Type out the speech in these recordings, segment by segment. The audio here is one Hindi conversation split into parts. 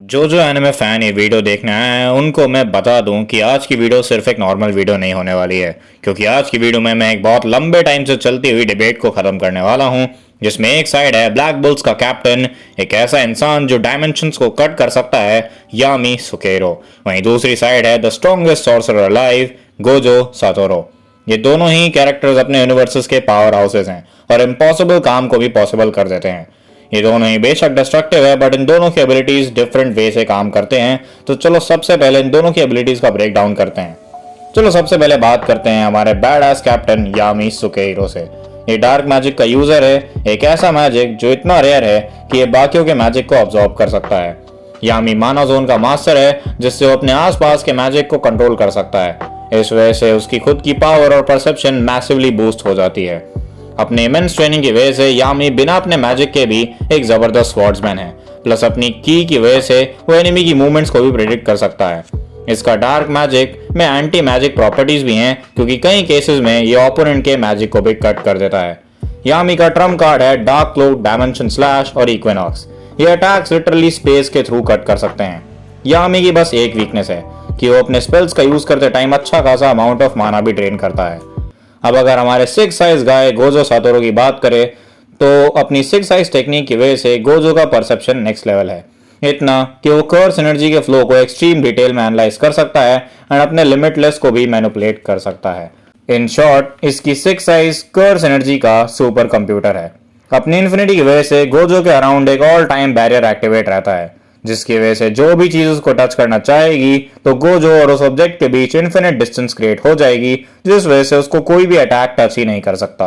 जो एनिमे फैन ये वीडियो देखने आए हैं उनको मैं बता दूं कि आज की वीडियो सिर्फ एक नॉर्मल वीडियो नहीं होने वाली है, क्योंकि आज की वीडियो में मैं एक बहुत लंबे टाइम से चलती हुई डिबेट को खत्म करने वाला हूं, जिसमें एक साइड है ब्लैक बुल्स का कैप्टन, एक ऐसा इंसान जो डायमेंशंस को कट कर सकता है, यामी सुकेरो। वहीं दूसरी साइड है the strongest sorcerer alive, Gojo Satoru. ये दोनों ही कैरेक्टर्स अपने यूनिवर्सेस के पावर हाउसेस हैं और इम्पॉसिबल काम को भी पॉसिबल कर देते हैं। ये दोनों ही बेशक डिस्ट्रक्टिव है, बट इन दोनों की एबिलिटीज डिफरेंट वे से काम करते हैं। तो चलो सबसे पहले इन दोनों की एबिलिटीज का ब्रेक डाउन करते हैं। चलो सबसे पहले बात करते हैं हमारे बैड एस कैप्टन यामी सुकेहिरो से। ये डार्क मैजिक का यूजर है, एक ऐसा मैजिक जो इतना रेयर है कि ये बाकियों के मैजिक को ऑब्जॉर्व कर सकता है। यामी माना जोन का मास्टर है, जिससे वो अपने आसपास के मैजिक को कंट्रोल कर सकता है। इस वजह से उसकी खुद की पावर और परसेप्शन मैसिवली बूस्ट हो जाती है। अपने इमेंस ट्रेनिंग की वजह से यामी बिना अपने मैजिक के भी एक जबरदस्त स्वॉर्ड्समैन है, प्लस अपनी की वजह से वो एनिमी की मूवमेंट्स को भी प्रेडिक्ट कर सकता है। इसका डार्क मैजिक में एंटी मैजिक प्रॉपर्टीज भी हैं, क्योंकि कई केसेस में ये ओपोनेंट के मैजिक को भी कट कर देता है। यामी का ट्रम्प कार्ड है डार्क क्लोक, डायमेंशन स्लैश और इक्विनॉक्स। ये अटैक्स लिटरली स्पेस के थ्रू कट कर सकते हैं। यामी की बस एक वीकनेस है कि वो अपने स्पेल्स का यूज करते टाइम अच्छा खासा अमाउंट ऑफ माना भी ड्रेन करता है। अब अगर हमारे 6 साइज गाय गोजो सातोरो की बात करें तो अपनी 6 साइज टेक्निक की वजह से गोजो का परसेप्शन नेक्स्ट लेवल है, इतना कि वो कर्स एनर्जी के फ्लो को एक्सट्रीम डिटेल में एनालाइज कर सकता है एंड अपने लिमिटलेस को भी मैनिपुलेट कर सकता है। इन शॉर्ट, इसकी 6 साइज कर्स एनर्जी का सुपर कंप्यूटर है। अपनी इन्फिनिटी की वजह से गोजो के अराउंड एक ऑल टाइम बैरियर एक्टिवेट रहता है, जिसकी वजह से जो भी चीज उसको टच करना चाहेगी तो गोजो और उस ऑब्जेक्ट के बीच इन्फिनिट डिस्टेंस क्रिएट हो जाएगी, जिस वजह से उसको कोई भी अटैक टच ही नहीं कर सकता।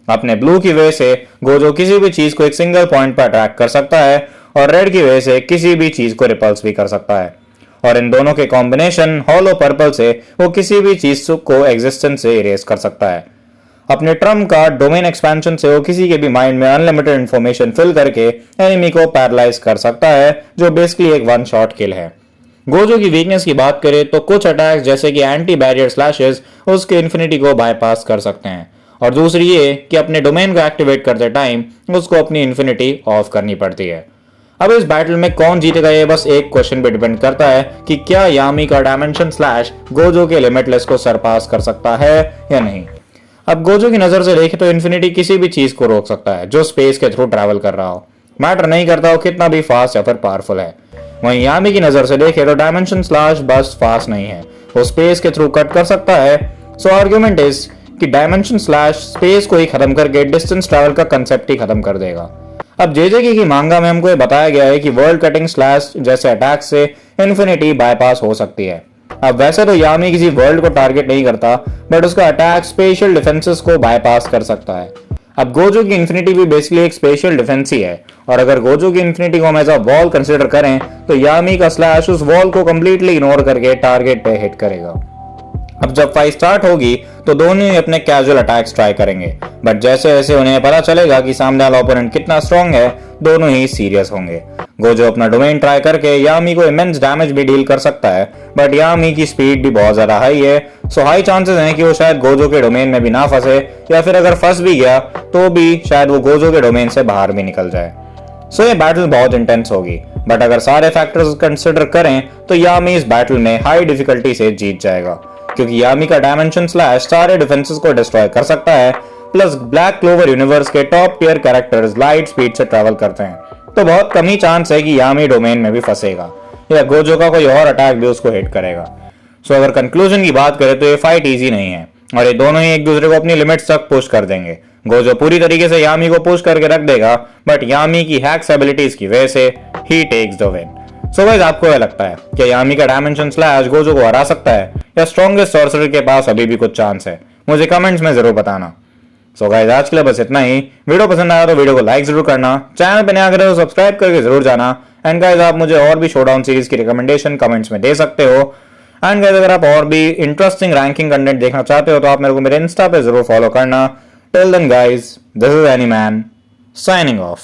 अपने ब्लू की वजह से गोजो किसी भी चीज को एक सिंगल पॉइंट पर अटैक कर सकता है और रेड की वजह से किसी भी चीज को रिपल्स भी कर सकता है। और इन दोनों के कॉम्बिनेशन हॉलो पर्पल से वो किसी भी चीज को एग्जिस्टेंस से इरेज कर सकता है। अपने ट्रम्प का डोमेन एक्सपेंशन से वो किसी के भी माइंड में अनलिमिटेड इंफॉर्मेशन फिल करके एनिमी को पैरालाइज कर सकता है, जो बेसिकली एक वन शॉट किल है। गोजो की वीकनेस की बात करें तो कुछ अटैक्स जैसे कि एंटी बैरियर स्लैशेस उसके इन्फिनिटी को बाईपास कर सकते हैं, और दूसरी ये कि अपने डोमेन को एक्टिवेट करते टाइम उसको अपनी इन्फिनिटी ऑफ करनी पड़ती है। अब इस बैटल में कौन जीतेगा ये बस एक क्वेश्चन पे डिपेंड करता है कि क्या यामी का डायमेंशन स्लैश गोजो के लिमिटलेस को सरपास कर सकता है या नहीं। अब गोजो की नजर से देखें तो इन्फिनिटी किसी भी चीज को रोक सकता है जो स्पेस के थ्रू ट्रैवल कर रहा हो, मैटर नहीं करता हो कितना भी फास्ट या फिर पावरफुल है। वहीं यामी की नजर से देखें तो डायमेंशन स्लैश बस फास्ट नहीं है, वो स्पेस के थ्रू कट कर सकता है। सो आर्ग्यूमेंट इज कि डायमेंशन स्लैश स्पेस को ही खत्म करके डिस्टेंस ट्रैवल का कंसेप्ट ही खत्म कर देगा। अब जेजेके की मांगा में हमको ये बताया गया है कि वर्ल्ड कटिंग स्लैश जैसे अटैक से इन्फिनिटी बाईपास हो सकती है। अब वैसे तो यामी किसी वर्ल्ड को टारगेट नहीं करता, बट उसका अटैक स्पेशल डिफेंसेस को बाईपास कर सकता है। अब गोजो की इन्फिनिटी भी बेसिकली एक स्पेशल डिफेंस ही है, और अगर गोजो की इन्फिनिटी को हम एज अ वॉल कंसिडर करें तो यामी का स्लैश उस वॉल को कंप्लीटली इग्नोर करके टारगेट पे हिट करेगा। अब जब फाइट स्टार्ट होगी तो दोनों ही अपने कैजुअल अटैक्स ट्राई करेंगे, बट जैसे जैसे उन्हें पता चलेगा कि सामने वाला ओपोनेंट कितना स्ट्रांग है, दोनों ही सीरियस होंगे। गोजो अपना डोमेन ट्राई करके यामी को इमेंस डैमेज भी डील कर सकता है, बट यामी की स्पीड भी बहुत ज्यादा हाई है, सो हाई चांसेस हैं कि वो शायद गोजो के डोमेन में भी ना फंसे, या फिर अगर फंस भी गया तो भी शायद वो गोजो के डोमेन से बाहर भी निकल जाए। सो ये बैटल बहुत इंटेंस होगी, बट अगर सारे फैक्टर्स कंसिडर करें तो यामी इस बैटल में हाई डिफिकल्टी से जीत जाएगा, क्योंकि यामी का डायमेंशन स्लैश सारे डिफेंसेस को डिस्ट्रॉय कर सकता है, प्लस ब्लैक क्लोवर यूनिवर्स के top tier characters light speed से ट्रैवल करते हैं, तो बहुत कम ही चांस है कि यामी डोमेन में भी फंसेगा या गोजो का कोई और अटैक भी उसको हिट करेगा। सो अगर कंक्लूजन की बात करें तो ये फाइट इजी नहीं है, और ये दोनों ही एक दूसरे को अपनी लिमिट्स तक पुश कर देंगे। गोजो पूरी तरीके से यामी को पुश करके रख देगा, बट यामी की हैक्स एबिलिटीज की वजह से ही takes the win. So guys, आपको क्या लगता है कि यामी का डायमेंशन स्लैश गोजो को हरा सकता है, या स्ट्रॉन्गेस्ट सॉर्सरर के पास अभी भी कुछ चांस है? मुझे कमेंट्स में जरूर बताना। सो गाइस, आज के लिए बस इतना ही। वीडियो पसंद आया तो वीडियो को लाइक जरूर करना, चैनल पे नया करे तो सब्सक्राइब करके जरूर जाना। एंड गाइस, आप मुझे और भी शोडाउन सीरीज की रिकमेंडेशन कमेंट्स में दे सकते हो। एंड गाइस, अगर आप और भी इंटरेस्टिंग रैंकिंग कंटेंट देखना चाहते हो तो आप मेरे को मेरे इंस्टा पे जरूर फॉलो करना। Till then guys, this is Animan signing of.